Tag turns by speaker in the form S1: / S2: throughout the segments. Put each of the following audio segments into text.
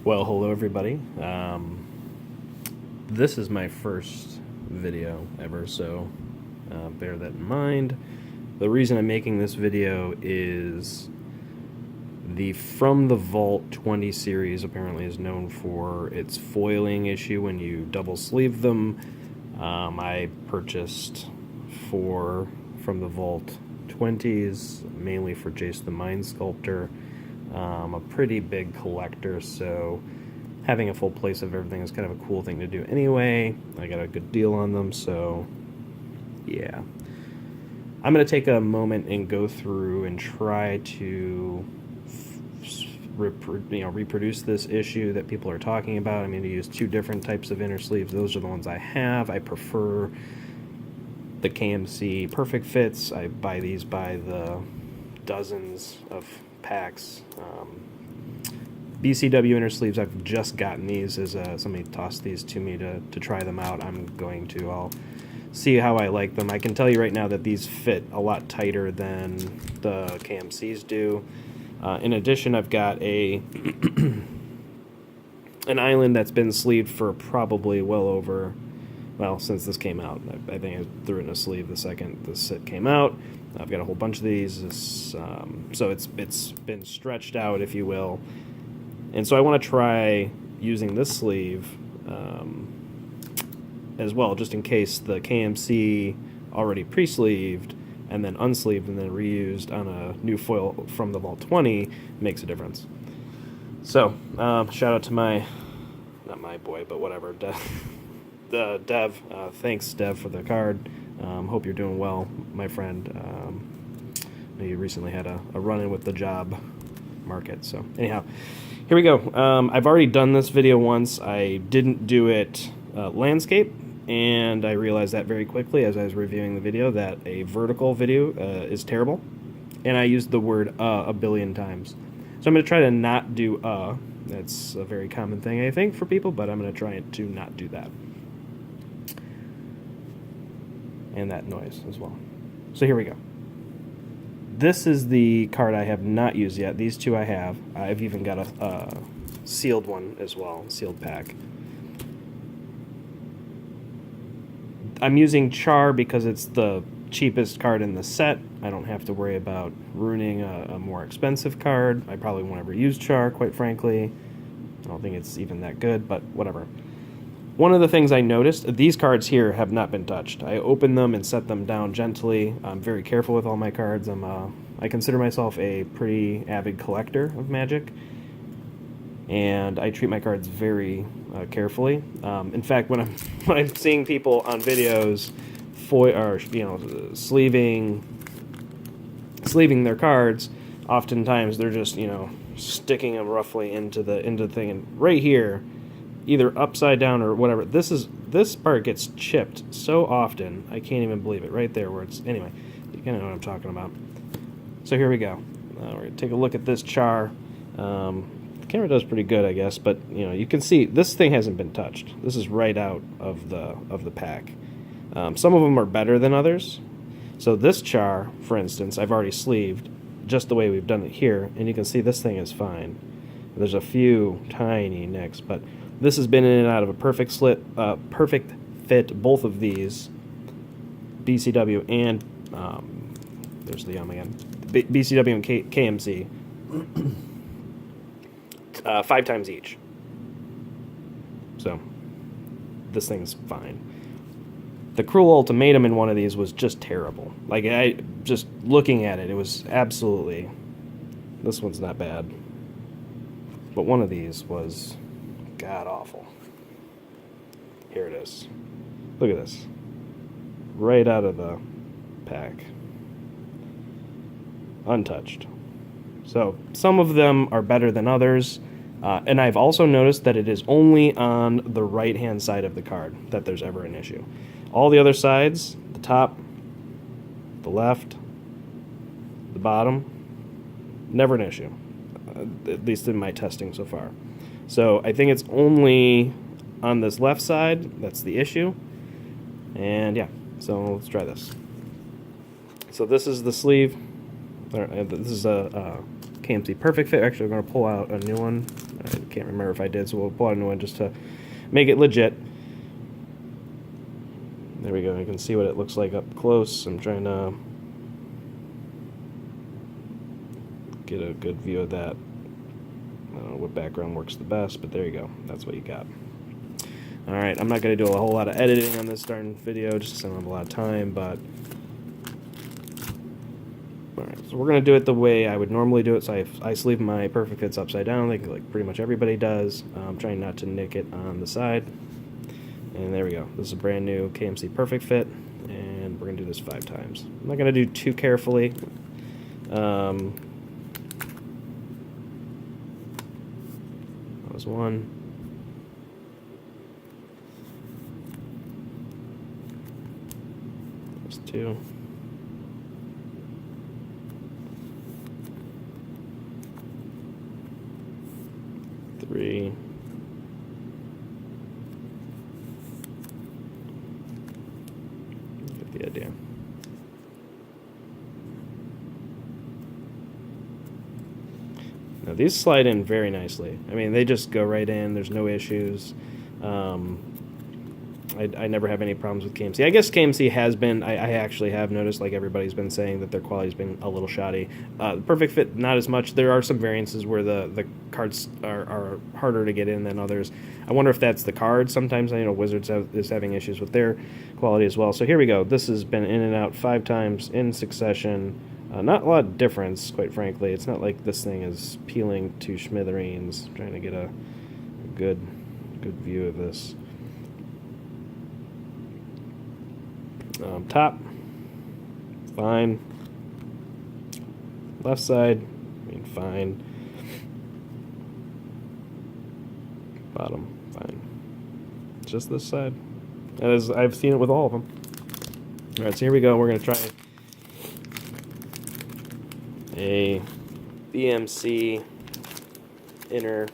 S1: Well, hello everybody. This is my first video ever, so bear that in mind. The reason I'm making this video is the From the Vault 20 series apparently is known for its foiling issue when you double sleeve them. I purchased 4 From the Vault 20s, mainly for Jace the Mind Sculptor. I'm a pretty big collector, so having a full place of everything is kind of a cool thing to do anyway. I got a good deal on them, so yeah. I'm going to take a moment and go through and try to reproduce this issue that people are talking about. I'm going to use 2 different types of inner sleeves. Those are the ones I have. I prefer the KMC Perfect Fits. I buy these by the dozens of packs. BCW inner sleeves, I've just gotten these as somebody tossed these to me to try them out. I'll see how I like them. I can tell you right now that these fit a lot tighter than the KMCs do. In addition, I've got an island that's been sleeved for probably since this came out. I think I threw it in a sleeve the second the set came out. I've got a whole bunch of these, so it's been stretched out, if you will. And so I want to try using this sleeve as well, just in case the KMC already pre-sleeved and then unsleeved and then reused on a new foil from the Vault 20 makes a difference. So, shout out to not my boy, but whatever, Dev. Thanks, Dev, for the card. Hope you're doing well, my friend. You recently had a run-in with the job market, so anyhow. Here we go. I've already done this video once. I didn't do it landscape, and I realized that very quickly as I was reviewing the video that a vertical video is terrible, and I used the word a billion times. So I'm going to try to not do That's a very common thing, I think, for people, but I'm going to try to not do that. And that noise as well. So here we go. This is the card I have not used yet. These 2 I have. I've even got a sealed one as well, sealed pack. I'm using Char because it's the cheapest card in the set. I don't have to worry about ruining a more expensive card. I probably won't ever use Char, quite frankly. I don't think it's even that good, but whatever. One of the things I noticed, these cards here have not been touched. I open them and set them down gently. I'm very careful with all my cards. I consider myself a pretty avid collector of Magic, and I treat my cards very carefully. In fact, when I'm seeing people on videos sleeving their cards, oftentimes they're just sticking them roughly into the thing, and right here, either upside down or whatever. This part gets chipped so often, I can't even believe it. Right there where it's... Anyway, you kind of know what I'm talking about. So here we go. We're going to take a look at this Char. The camera does pretty good, I guess, but you can see this thing hasn't been touched. This is right out of the pack. Some of them are better than others. So this Char, for instance, I've already sleeved just the way we've done it here, and you can see this thing is fine. There's a few tiny nicks, but this has been in and out of a perfect fit, both of these, BCW and, there's the again, BCW and KMC, 5 times each. So, this thing's fine. The Cruel Ultimatum in one of these was just terrible. Like, just looking at it, it was absolutely, this one's not bad. But one of these was god-awful. Here it is. Look at this. Right out of the pack. Untouched. So, some of them are better than others. And I've also noticed that it is only on the right-hand side of the card that there's ever an issue. All the other sides, the top, the left, the bottom, never an issue. At least in my testing so far. So I think it's only on this left side that's the issue. And yeah, so let's try this. So this is the sleeve. This is a KMC Perfect Fit. Actually, we're going to pull out a new one. I can't remember if I did, so we'll pull out a new one just to make it legit. There we go. You can see what it looks like up close. I'm trying to get a good view of that. I don't know what background works the best, but there you go. That's what you got. Alright, I'm not going to do a whole lot of editing on this darn video, just because I don't have a lot of time, but... Alright, so we're going to do it the way I would normally do it. So I sleeve my Perfect Fits upside down, like pretty much everybody does. I'm trying not to nick it on the side. And there we go. This is a brand new KMC Perfect Fit, and we're going to do this 5 times. I'm not going to do too carefully. That was 1. That was 2. 3. Get the idea. Now these slide in very nicely. I mean, they just go right in. There's no issues. I never have any problems with KMC. I guess KMC has been, I actually have noticed, like everybody's been saying, that their quality's been a little shoddy. Perfect Fit, not as much. There are some variances where the cards are harder to get in than others. I wonder if that's the card. Sometimes, you know, Wizards is having issues with their quality as well. So here we go. This has been in and out 5 times in succession. Not a lot of difference, quite frankly. It's not like this thing is peeling to smithereens. I'm trying to get a good view of this. Top, fine. Left side, I mean, fine. Bottom, fine. Just this side. As I've seen it with all of them. All right, so here we go. We're going to try a BMC inner.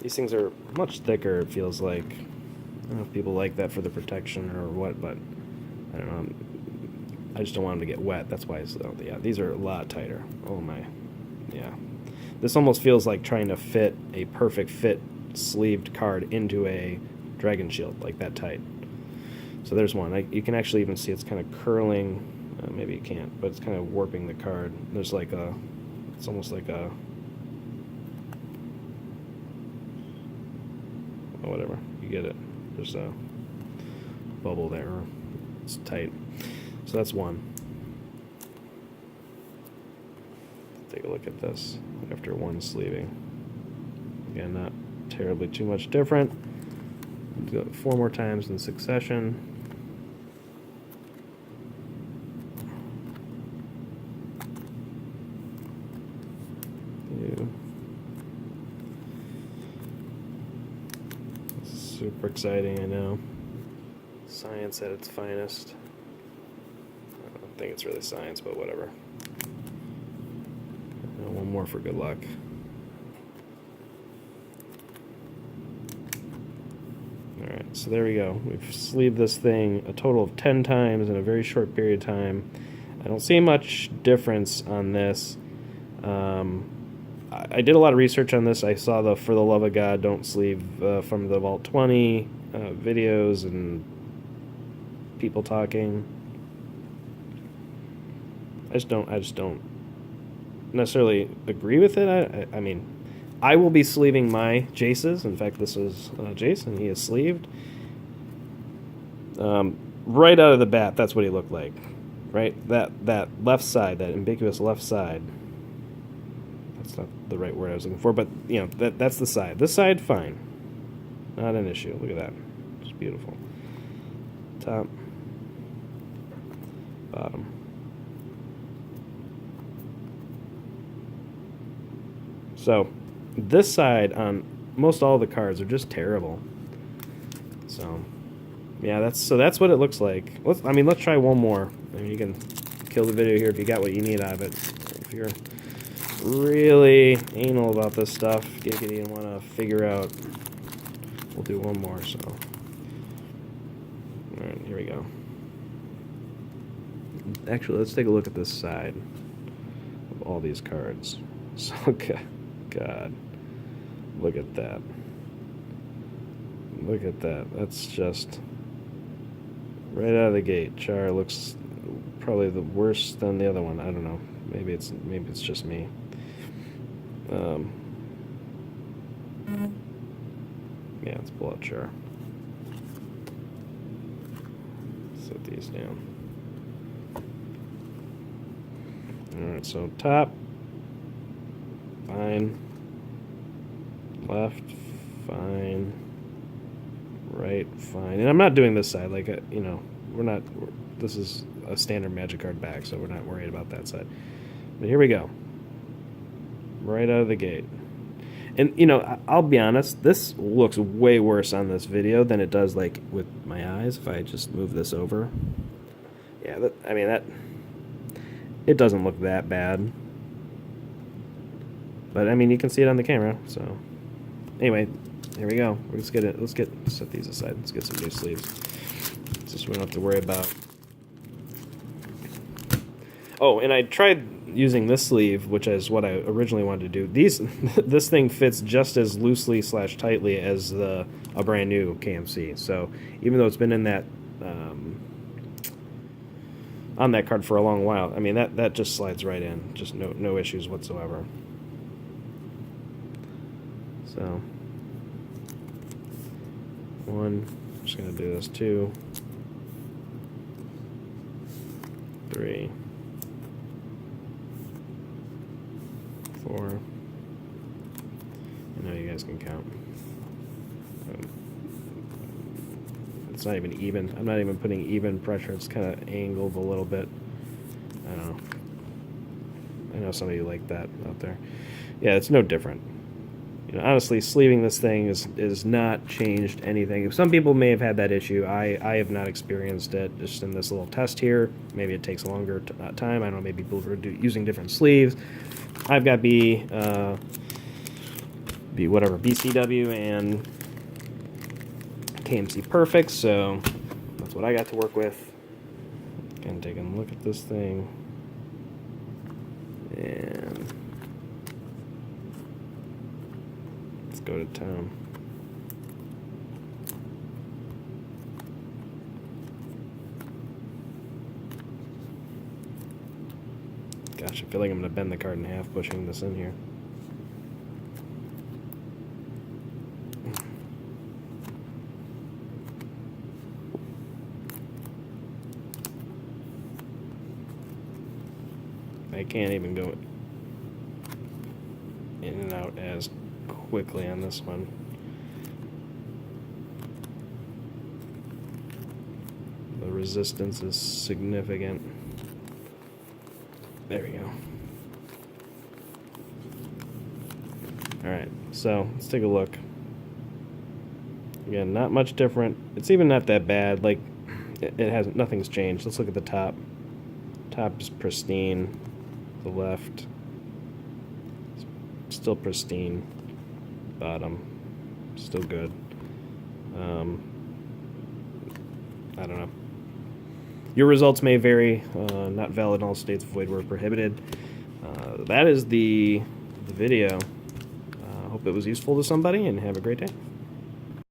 S1: These things are much thicker, it feels like. I don't know if people like that for the protection or what, but I don't know. I just don't want them to get wet. That's why it's, yeah, these are a lot tighter. Oh my. Yeah. This almost feels like trying to fit a Perfect Fit sleeved card into a Dragon Shield, like that tight. So there's one. You can actually even see it's kind of curling. Maybe you can't, but it's kind of warping the card. There's like a, it's almost like a, oh, whatever. You get it. There's a bubble there. It's tight. So that's one. Take a look at this after one sleeving. Again, not terribly too much different. Do it 4 more times in succession. Super exciting, I know. Science at its finest. I don't think it's really science, but whatever. One more for good luck. Alright, so there we go. We've sleeved this thing a total of 10 times in a very short period of time. I don't see much difference on this. I did a lot of research on this. I saw the For the Love of God, Don't Sleeve from the Vault 20 videos and people talking. I just don't necessarily agree with it. I mean, I will be sleeving my Jaces. In fact, this is Jace, and he is sleeved. Right out of the bat, that's what he looked like. Right? That left side, that ambiguous left side. That's not the right word I was looking for, but you know, that's the side. This side, fine. Not an issue. Look at that. It's beautiful. Top. Bottom. So, this side on most all the cards are just terrible. So, yeah, that's what it looks like. Let's try one more. I mean, you can kill the video here if you got what you need out of it. If you're really anal about this stuff, giggity, and want to figure out, we'll do one more. So, all right, here we go. Actually, let's take a look at this side of all these cards. So, God, look at that. Look at that. That's just right out of the gate. Char looks probably the worse than the other one. I don't know. Maybe it's just me. Yeah, let's pull out Char. Set these down. Alright, so top, fine. Left, fine. Right, fine. And I'm not doing this side, like, you know, this is a standard Magic card bag, so we're not worried about that side. But here we go. Right out of the gate. And, you know, I'll be honest, this looks way worse on this video than it does, like, with my eyes, if I just move this over. Yeah, it doesn't look that bad. But, I mean, you can see it on the camera, so. Anyway, here we go. Let's set these aside. Let's get some new sleeves. Just we don't have to worry about. Oh, and I tried using this sleeve, which is what I originally wanted to do. This thing fits just as loosely / tightly as a brand new KMC. So even though it's been in that on that card for a long while, I mean that just slides right in. Just no issues whatsoever. So. One, I'm just going to do this, 2, 3, 4. I know you guys can count. It's not even even. I'm not even putting even pressure. It's kind of angled a little bit. I don't know. I know some of you like that out there. Yeah, it's no different. You know, honestly, sleeving this thing is not changed anything. Some people may have had that issue. I have not experienced it. Just in this little test here. Maybe it takes a longer time. I don't know. Maybe people are using different sleeves. I've got BCW and KMC Perfect, so that's what I got to work with. Again, taking a look at this thing. And go to town. Gosh, I feel like I'm going to bend the card in half pushing this in here. I can't even go in and out as quickly on this one. The resistance is significant. There we go. Alright, so let's take a look. Again, not much different. It's even not that bad. Like, nothing's changed. Let's look at the top. Top is pristine. The left, still pristine. Bottom, still good. I don't know. Your results may vary. Not valid in all states. Void where prohibited. That is the video. Hope it was useful to somebody, and have a great day.